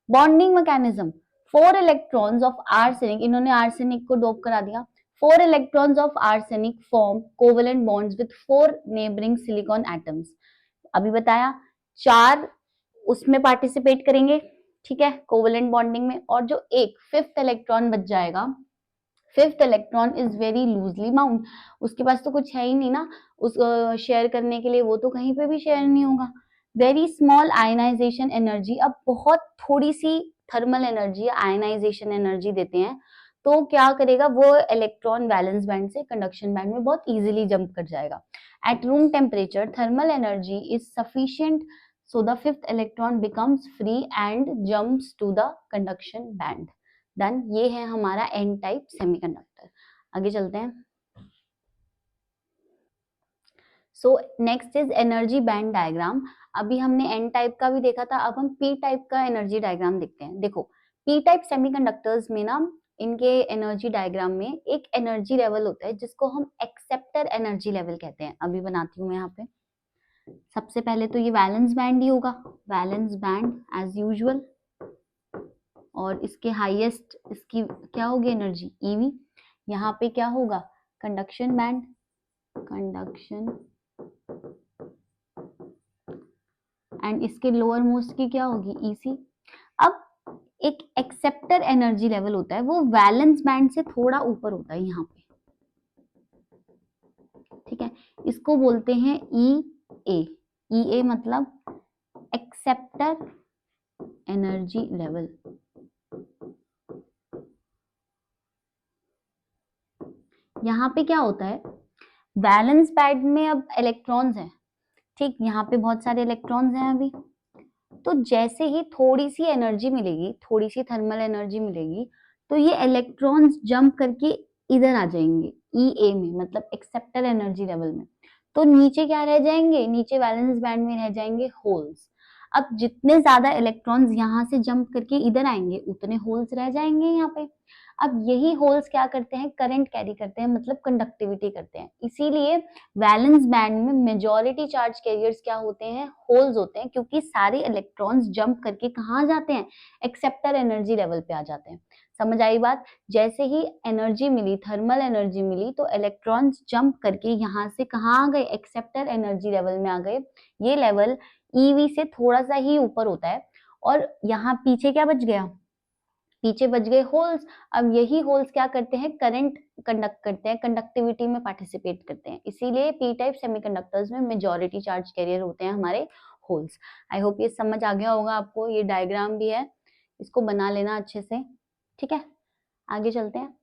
Bonding mechanism, 4 electrons of arsenic, इन्होंने आर्सेनिक को डोप करा दिया। 4 electrons of arsenic form covalent bonds with 4 neighbouring silicon atoms. अभी बताया 4 उसमें पार्टिसिपेट करेंगे, ठीक है, कोवेलेंट बॉन्डिंग में। और जो एक 5th इलेक्ट्रॉन बच जाएगा, 5th electron is very loosely bound, उसके पास तो कुछ है ही नहीं ना उस शेयर करने के लिए, वो तो कहीं पे भी शेयर नहीं होगा। वेरी स्मॉल आयनाइजेशन एनर्जी, अब बहुत थोड़ी सी थर्मल एनर्जी, आयनाइजेशन एनर्जी देते हैं तो क्या करेगा वो इलेक्ट्रॉन वैलेंस बैंड से कंडक्शन बैंड में बहुत इजीली जंप कर जाएगा। At room temperature thermal energy is sufficient so the 5th electron becomes free and jumps to the conduction band. Done. ये है हमारा एन टाइप सेमीकंडक्टर। आगे चलते हैं। So next is energy band diagram. अभी हमने एन टाइप का भी देखा था, अब हम पी टाइप का एनर्जी डायग्राम देखते हैं। देखो पी टाइप सेमीकंडक्टर्स में ना, इनके एनर्जी डायग्राम में एक एनर्जी लेवल होता है जिसको हम एक्सेप्टर एनर्जी लेवल कहते हैं। अभी बनाती हूँ मैं यहाँ पे। सबसे पहले तो ये वैलेंस बैंड ही होगा, वैलेंस बैंड एज यूजुअल, और इसके हाईएस्ट इसकी क्या होगी एनर्जी? ईवी। यहाँ पे क्या होगा? कंडक्शन बैंड, कंडक्शन, एंड इसके लोअर मोस्ट की क्या होगी? ईसी। अब एक एक्सेप्टर एनर्जी लेवल होता है, वो वैलेंस बैंड से थोड़ा ऊपर होता है यहाँ पे, ठीक है, इसको बोलते हैं ई ए। ई ए मतलब एक्सेप्टर एनर्जी लेवल। यहाँ पे क्या होता है? वैलेंस बैंड में अब इलेक्ट्रॉन्स हैं, ठीक, यहाँ पे बहुत सारे इलेक्ट्रॉन्स हैं अभी। तो जैसे ही थोड़ी सी एनर्जी मिलेगी, थोड़ी सी थर्मल एनर्जी मिलेगी, तो ये इलेक्ट्रॉन्स जंप करके इधर आ जाएंगे ई ए में, मतलब एक्सेप्टर एनर्जी लेवल में। तो नीचे क्या रह जाएंगे? नीचे वैलेंस बैंड में रह जाएंगे होल्स। अब जितने ज्यादा इलेक्ट्रॉन्स यहाँ से जंप करके इधर आएंगे उतने होल्स रह जाएंगे यहाँ पे। अब यही होल्स क्या करते हैं? करंट कैरी करते हैं, मतलब कंडक्टिविटी करते हैं। इसीलिए वैलेंस बैंड में मेजॉरिटी चार्ज कैरियर्स क्या होते हैं? होल्स होते हैं, क्योंकि सारे इलेक्ट्रॉन्स जंप करके कहाँ जाते हैं? एक्सेप्टर एनर्जी लेवल पे आ जाते हैं। समझ आई बात? जैसे ही एनर्जी मिली, थर्मल एनर्जी मिली, तो इलेक्ट्रॉन्स जंप करके यहाँ से कहाँ आ गए? एक्सेप्टर एनर्जी लेवल में आ गए। ये लेवल ईवी से थोड़ा सा ही ऊपर होता है। और यहाँ पीछे क्या बच गया? पीछे बच गए होल्स। अब यही होल्स क्या करते हैं? करंट कंडक्ट करते हैं, कंडक्टिविटी में पार्टिसिपेट करते हैं। इसीलिए पी टाइप सेमीकंडक्टर्स में मेजॉरिटी चार्ज कैरियर होते हैं हमारे होल्स। आई होप ये समझ आ गया होगा आपको। ये डायग्राम भी है, इसको बना लेना अच्छे से, ठीक है। आगे चलते हैं।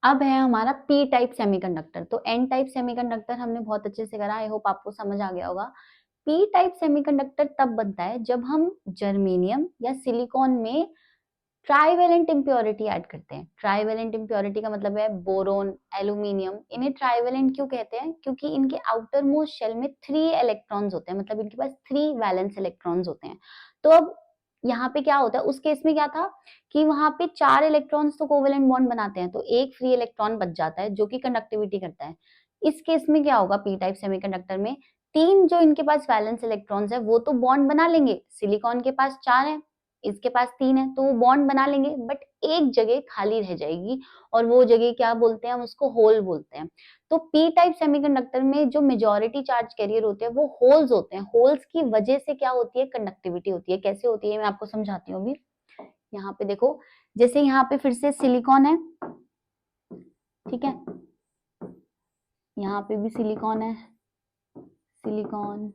अब है हमारा पी टाइप सेमीकंडक्टर। तो एन टाइप सेमीकंडक्टर हमने बहुत अच्छे से करा, आई होप आपको समझ आ गया होगा। पी टाइप सेमीकंडक्टर तब बनता है जब हम जर्मेनियम या सिलिकॉन में ट्राइवेलेंट इम्प्योरिटी ऐड करते हैं। ट्राइवेलेंट इम्प्योरिटी का मतलब है बोरोन, एल्यूमिनियम। इन्हें ट्राइवेलेंट क्यों कहते हैं? क्योंकि इनके आउटर मोस्ट शेल में 3 इलेक्ट्रॉन्स होते हैं, मतलब इनके पास 3 वैलेंस इलेक्ट्रॉन्स होते हैं। तो अब यहाँ पे क्या होता है? उस केस में क्या था कि वहां पे 4 इलेक्ट्रॉन्स तो कोवेलेंट बॉन्ड बनाते हैं, तो एक फ्री इलेक्ट्रॉन बच जाता है जो कि कंडक्टिविटी करता है। इस केस में क्या होगा? पी टाइप सेमीकंडक्टर में 3 जो इनके पास वैलेंस इलेक्ट्रॉन्स है वो तो बॉन्ड बना लेंगे। सिलिकॉन के पास 4 है, इसके पास 3 है, तो वो बॉन्ड बना लेंगे, बट एक जगह खाली रह जाएगी, और वो जगह क्या बोलते हैं? हम उसको होल बोलते हैं। तो पी टाइप सेमीकंडक्टर में जो मेजॉरिटी चार्ज कैरियर होते हैं वो होल्स होते हैं। होल्स की वजह से क्या होती है? कंडक्टिविटी होती है। कैसे होती है मैं आपको समझाती हूँ अभी। यहाँ पे देखो, जैसे यहाँ पे फिर से सिलिकॉन है, ठीक है, यहाँ पे भी सिलिकॉन है, सिलिकॉन।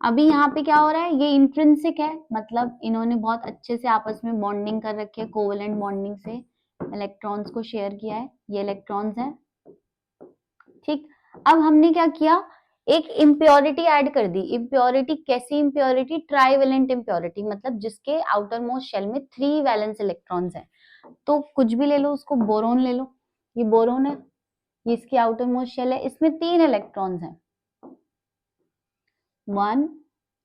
अभी यहाँ पे क्या हो रहा है? ये इंट्रिंसिक है, मतलब इन्होंने बहुत अच्छे से आपस में बॉन्डिंग कर रखी है, कोवेलेंट बॉन्डिंग से इलेक्ट्रॉन्स को शेयर किया है। ये इलेक्ट्रॉन्स हैं, ठीक। अब हमने क्या किया? एक इम्प्योरिटी ऐड कर दी। इम्प्योरिटी कैसी इम्प्योरिटी? ट्राइवेलेंट इम्प्योरिटी, मतलब जिसके आउटर मोस्ट शेल में 3 वैलेंस इलेक्ट्रॉन्स हैं। तो कुछ भी ले लो, उसको बोरोन ले लो, ये बोरोन है, ये इसकी आउटर मोस्ट शेल है, इसमें 3 इलेक्ट्रॉन्स हैं, 1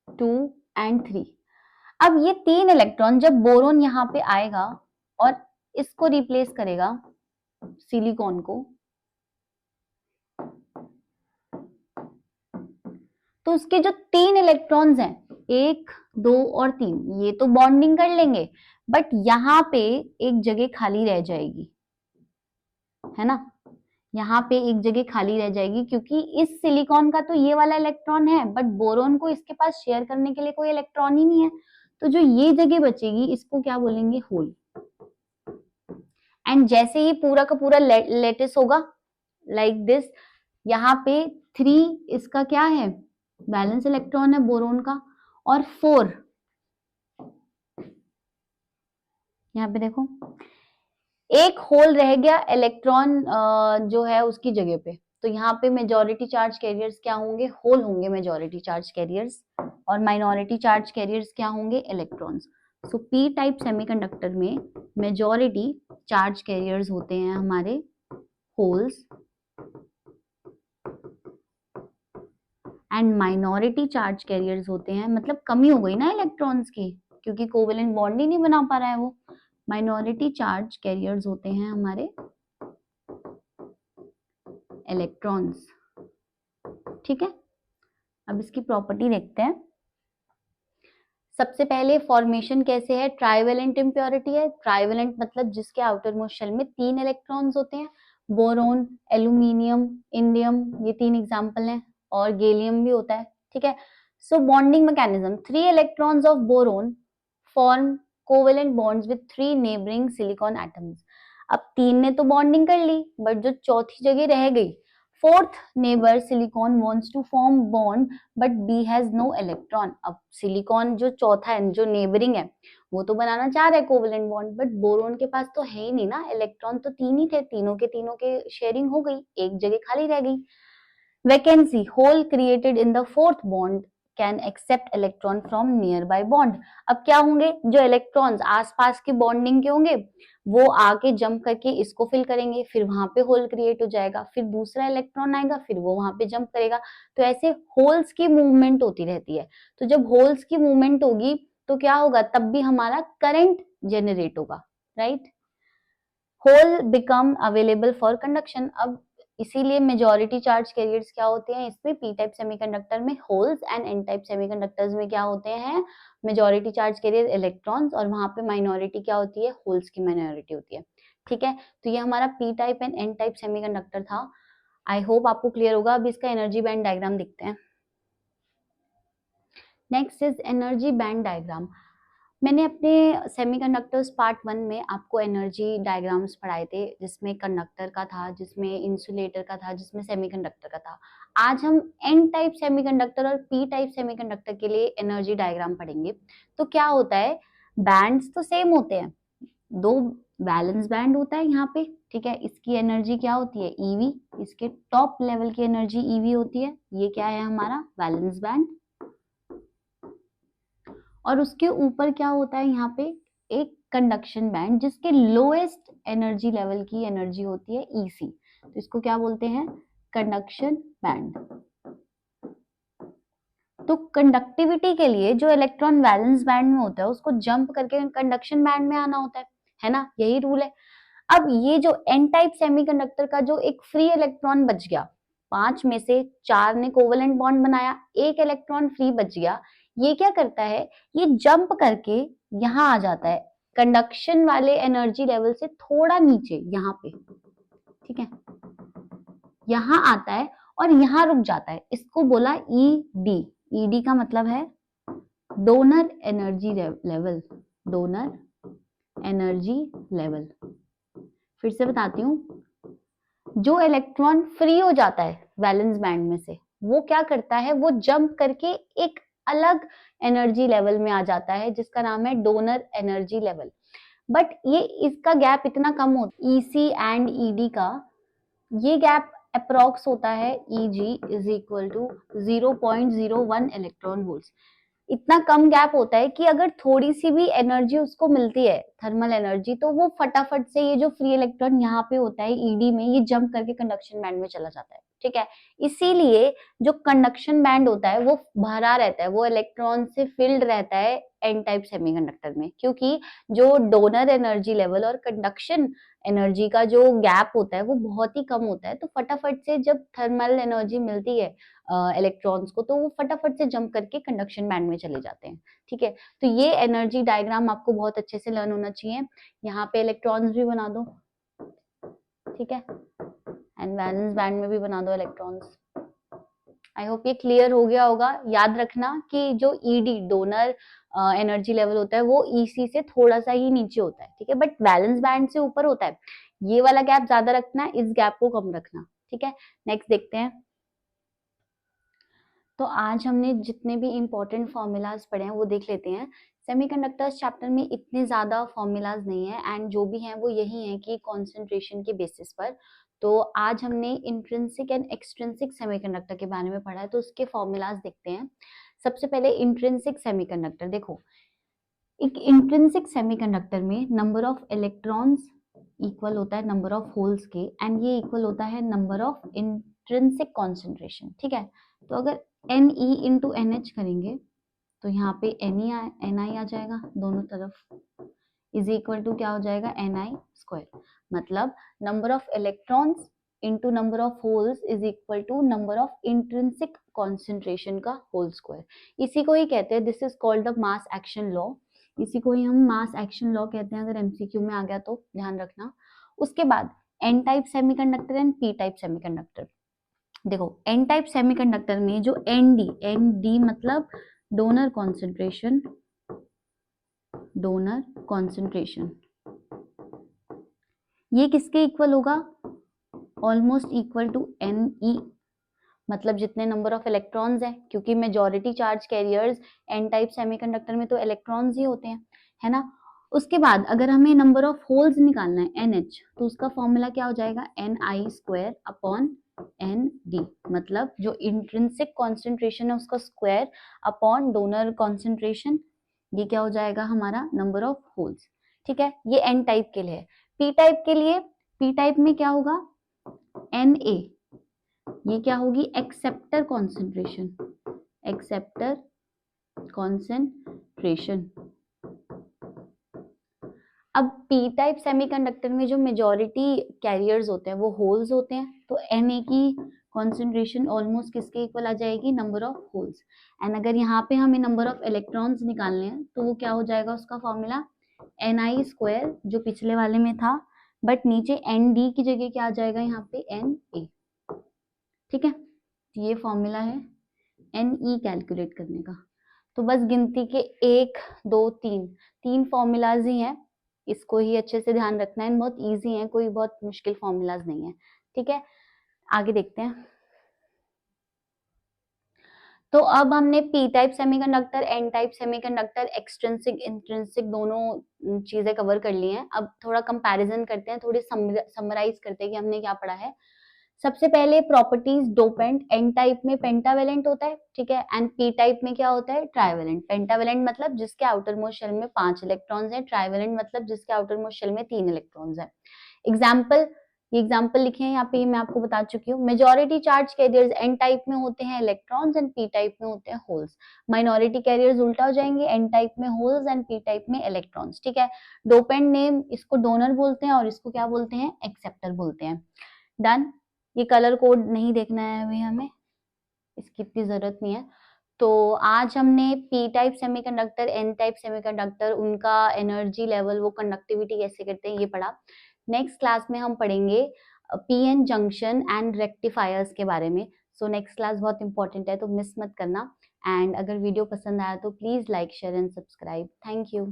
2 एंड 3। अब ये 3 इलेक्ट्रॉन जब बोरोन यहाँ पे आएगा और इसको रिप्लेस करेगा, सिलिकॉन को, तो उसके जो 3 इलेक्ट्रॉन्स हैं, 1 2 और 3, ये तो बॉन्डिंग कर लेंगे, बट यहाँ पे एक जगह खाली रह जाएगी, है ना, यहाँ पे एक जगह खाली रह जाएगी, क्योंकि इस सिलिकॉन का तो ये वाला इलेक्ट्रॉन है, बट बोरोन को इसके पास शेयर करने के लिए कोई इलेक्ट्रॉन ही नहीं है। तो जो ये जगह बचेगी इसको क्या बोलेंगे? होल। एंड जैसे ही पूरा का पूरा लेटिस होगा लाइक दिस, यहाँ पे 3 इसका क्या है? बैलेंस इलेक्ट्रॉन है बोरोन का, और 4 यहाँ पे देखो, एक होल रह गया इलेक्ट्रॉन जो है उसकी जगह पे। तो यहाँ पे मेजॉरिटी चार्ज कैरियर्स क्या होंगे? होल होंगे मेजॉरिटी चार्ज कैरियर्स, और माइनॉरिटी चार्ज कैरियर्स क्या होंगे? इलेक्ट्रॉन्स। सो पी टाइप सेमीकंडक्टर में मेजॉरिटी चार्ज कैरियर्स होते हैं हमारे holes, and minority charge carriers होते हैं, मतलब कमी हो गई ना इलेक्ट्रॉन्स की, क्योंकि कोवेलेंट बॉन्ड ही नहीं बना पा रहा है वो। माइनॉरिटी चार्ज कैरियर्स होते हैं हमारे इलेक्ट्रॉन्स। ठीक है, अब इसकी प्रॉपर्टी देखते हैं। सबसे पहले फॉर्मेशन कैसे है? ट्राइवेलेंट इम्प्योरिटी है। ट्राइवेलेंट मतलब जिसके आउटर मोस्ट शेल में 3 इलेक्ट्रॉन्स होते हैं। बोरोन, एल्यूमिनियम, इंडियम, ये 3 एग्जांपल हैं, और गैलियम भी होता है। ठीक है, so bonding mechanism, 3 electrons of boron form covalent bonds with 3 neighbouring silicon atoms. अब 3 ने तो बॉन्डिंग कर ली, बट जो चौथी जगह रह गई, fourth neighbour silicon wants to form bond but B has no electron. अब सिलिकॉन जो चौथा है, जो नेबरिंग है, वो तो बनाना चाह रहा है कोवेलेंट बॉन्ड, बट बोरोन के पास तो है ही नहीं ना, इलेक्ट्रॉन तो 3 ही थे, तीनों के शेयरिंग हो गई, एक जगह खाली रह गई। Vacancy, hole created in the fourth bond can accept electron from nearby bond. अब क्या होंगे? जो इलेक्ट्रॉन्स आसपास की बॉन्डिंग के होंगे, वो आके जंप करके इसको फिल करेंगे, फिर वहां पे होल क्रिएट हो जाएगा, फिर दूसरा इलेक्ट्रॉन आएगा, फिर वो वहां पे जंप करेगा। तो ऐसे होल्स की मूवमेंट होती रहती है। तो जब होल्स की मूवमेंट होगी तो क्या होगा? तब भी हमारा करंट जनरेट होगा, right. Hole become available for conduction. अब इसीलिए मेजॉरिटी चार्ज कैरियर्स क्या होते हैं इसमें? पी टाइप सेमीकंडक्टर में holes, and N type semiconductors में क्या होते हैं? मेजॉरिटी चार्ज कैरियर इलेक्ट्रॉन्स, और वहां पे माइनॉरिटी क्या होती है? होल्स की माइनॉरिटी होती है। ठीक है, तो ये हमारा P type and N type semiconductor था। आई होप आपको क्लियर होगा। अब इसका एनर्जी बैंड डायग्राम देखते हैं। Next is energy band diagram. मैंने अपने सेमीकंडक्टर्स पार्ट 1 में आपको एनर्जी डायग्राम्स पढ़ाए थे, जिसमें कंडक्टर का था, जिसमें इंसुलेटर का था, जिसमें सेमीकंडक्टर का था। आज हम एन टाइप सेमीकंडक्टर और पी टाइप सेमीकंडक्टर के लिए एनर्जी डायग्राम पढ़ेंगे। तो क्या होता है? बैंड्स तो सेम होते हैं, 2 बैलेंस बैंड होता है यहाँ पे। ठीक है, इसकी एनर्जी क्या होती है? ईवी। इसके टॉप लेवल की एनर्जी ईवी होती है। ये क्या है? हमारा बैलेंस बैंड। और उसके ऊपर क्या होता है? यहाँ पे एक कंडक्शन बैंड, जिसके लोएस्ट एनर्जी लेवल की एनर्जी होती है ईसी। तो इसको क्या बोलते हैं? Conduction band. तो कंडक्टिविटी के लिए जो इलेक्ट्रॉन वैलेंस बैंड में होता है, उसको जंप करके कंडक्शन बैंड में आना होता है ना, यही रूल है। अब ये जो एन टाइप सेमीकंडक्टर का जो एक फ्री इलेक्ट्रॉन बच गया, 5 में से 4 ने कोवेलेंट बॉन्ड बनाया, एक इलेक्ट्रॉन फ्री बच गया, ये क्या करता है? ये जंप करके यहाँ आ जाता है, कंडक्शन वाले एनर्जी लेवल से थोड़ा नीचे, यहाँ पे। ठीक है, यहाँ आता है और यहाँ रुक जाता है। इसको बोला ईडी। ईडी का मतलब है donor energy level. Donor energy level. फिर से बताती हूँ, जो इलेक्ट्रॉन फ्री हो जाता है वैलेंस बैंड में से, वो क्या करता है? वो जंप करके एक अलग एनर्जी लेवल में आ जाता है, जिसका नाम है डोनर एनर्जी लेवल। बट ये इसका गैप इतना कम होता है, ईसी एंड ईडी का ये गैप अप्रॉक्स होता है Eg is equal to 0.01 electron volt. इतना कम गैप होता है कि अगर थोड़ी सी भी एनर्जी उसको मिलती है, थर्मल एनर्जी, तो वो फटाफट से ये जो फ्री इलेक्ट्रॉन यहाँ पे होता है ईडी में, ये जंप करके कंडक्शन बैंड में चला जाता है। ठीक है, इसीलिए जो कंडक्शन बैंड होता है वो भरा रहता है, वो इलेक्ट्रॉन से फिल्ड रहता है एन टाइप सेमीकंडक्टर में, क्योंकि जो डोनर एनर्जी लेवल और कंडक्शन एनर्जी का जो गैप होता है वो बहुत ही कम होता है। तो फटाफट से जब थर्मल एनर्जी मिलती है इलेक्ट्रॉन्स को, तो वो फटाफट से जंप करके कंडक्शन बैंड में चले जाते हैं। ठीक है, तो ये एनर्जी डायग्राम आपको बहुत अच्छे से लर्न होना चाहिए। यहाँ पे इलेक्ट्रॉन्स भी बना दो, ठीक है, एंड वैलेंस बैंड में भी बना दो इलेक्ट्रॉन्स। आई होप ये क्लियर हो गया होगा। याद रखना कि जो ईडी डोनर एनर्जी लेवल होता है वो ईसी से थोड़ा सा ही नीचे होता है, ठीक है, बट वैलेंस बैंड से ऊपर होता है। ये वाला गैप ज्यादा रखना है, इस गैप को कम रखना। ठीक है, नेक्स्ट देखते हैं। तो आज हमने जितने भी इम्पोर्टेंट फॉर्मूलाज पढ़े हैं वो देख लेते हैं। सेमीकंडक्टर्स चैप्टर में इतने ज्यादा फॉर्मूलाज नहीं है, एंड जो भी हैं वो यही हैं कि कंसंट्रेशन के बेसिस पर। तो आज हमने इंट्रिंसिक एंड एक्सट्रिंसिक सेमीकंडक्टर के बारे में पढ़ा है, तो उसके फॉर्मूलाज देखते हैं। सबसे पहले इंट्रिंसिक सेमीकंडक्टर देखो, एक इंट्रिंसिक सेमीकंडक्टर में नंबर ऑफ इलेक्ट्रॉन्स इक्वल होता है नंबर ऑफ होल्स के, एंड ये इक्वल होता है नंबर ऑफ इंट्रिंसिक कॉन्सेंट्रेशन। ठीक है, तो अगर Ne इंटू NH करेंगे तो यहाँ पे Ni आ जाएगा दोनों तरफ, इज इक्वल टू क्या हो जाएगा, Ni स्क्वायर। मतलब number of electrons into number of holes is equal to number of intrinsic concentration का होल स्क्वायर। इसी को ही कहते हैं, this is called the mass action law. इसी को ही हम मास एक्शन लॉ कहते हैं, अगर एमसीक्यू में आ गया तो ध्यान रखना। उसके बाद N type semiconductor and P type semiconductor. देखो एन टाइप सेमीकंडक्टर में जो एन डी मतलब डोनर कॉन्सेंट्रेशन, ये किसके इक्वल होगा, ऑलमोस्ट इक्वल टू Ne, मतलब जितने नंबर ऑफ इलेक्ट्रॉन्स हैं, क्योंकि majority charge carriers N type semiconductor में तो इलेक्ट्रॉन्स ही होते हैं, है ना। उसके बाद अगर हमें नंबर ऑफ होल्स निकालना है NH, तो उसका फॉर्मूला क्या हो जाएगा, Ni स्क्वायर अपॉन Nd, मतलब जो इंट्रिंसिक कॉन्सेंट्रेशन है उसका स्क्वायर अपॉन डोनर कॉन्सेंट्रेशन, ये क्या हो जाएगा हमारा नंबर ऑफ होल्स। ठीक है, ये एन टाइप के लिए है। पी टाइप के लिए, पी टाइप में क्या होगा, Na, ये क्या होगी, एक्सेप्टर कॉन्सेंट्रेशन, एक्सेप्टर कॉन्सेंट्रेशन। अब पी टाइप सेमीकंडक्टर में जो मेजॉरिटी कैरियर्स होते हैं वो होल्स होते हैं, तो Na की कॉन्सेंट्रेशन ऑलमोस्ट किसके इक्वल आ जाएगी, नंबर ऑफ होल्स। एंड अगर यहाँ पे हमें नंबर ऑफ इलेक्ट्रॉन्स निकालने हैं तो वो क्या हो जाएगा, उसका फॉर्मूला Ni स्क्वायर जो पिछले वाले में था, बट नीचे Nd की जगह क्या आ जाएगा, यहाँ पे Na। ठीक है, ये फॉर्मूला है Ne कैलकुलेट करने का। तो बस गिनती के 1 2 3 फॉर्मूलाज ही हैं, इसको ही अच्छे से ध्यान रखना है, बहुत इजी है, कोई बहुत मुश्किल फॉर्मूलाज नहीं है। ठीक है, आगे देखते हैं। तो अब हमने P type semiconductor, N type semiconductor, extrinsic intrinsic दोनों चीजें कवर कर ली हैं। अब थोड़ा कंपैरिजन करते हैं, थोड़ी समराइज करते हैं कि हमने क्या पढ़ा है। सबसे पहले प्रॉपर्टीज डोपेंट, एन टाइप में पेंटावेलेंट होता है, ठीक है, एंड पी टाइप में क्या होता है, ट्राइवेलेंट। पेंटावेलेंट मतलब जिसके आउटर मोस्ट शेल में 5 इलेक्ट्रॉन्स हैं, ट्राइवेलेंट मतलब जिसके आउटर मोस्ट शेल में 3 इलेक्ट्रॉन्स हैं। एग्जाम्पल, ये एग्जाम्पल लिखे हैं यहाँ पे, मैं आपको बता चुकी हूँ। Majority charge carriers N type में होते हैं इलेक्ट्रॉन्स एंड पी टाइप में होते हैं होल्स। माइनॉरिटी कैरियर्स उल्टा हो जाएंगे, एन टाइप में होल्स एंड पी टाइप में इलेक्ट्रॉन्स। ठीक है, डोपेंट नेम इसको डोनर बोलते हैं और इसको क्या बोलते हैं, एक्सेप्टर बोलते हैं। डन, ये कलर कोड नहीं देखना है अभी हमें, इसकी इतनी जरूरत नहीं है। तो आज हमने P type semiconductor, N type semiconductor, उनका एनर्जी लेवल, वो कंडक्टिविटी कैसे करते हैं, ये पढ़ा। नेक्स्ट क्लास में हम पढ़ेंगे पीएन जंक्शन एंड रेक्टिफायर्स के बारे में। सो नेक्स्ट क्लास बहुत इंपॉर्टेंट है, तो मिस मत करना। एंड अगर वीडियो पसंद आया तो please like share and subscribe. Thank you.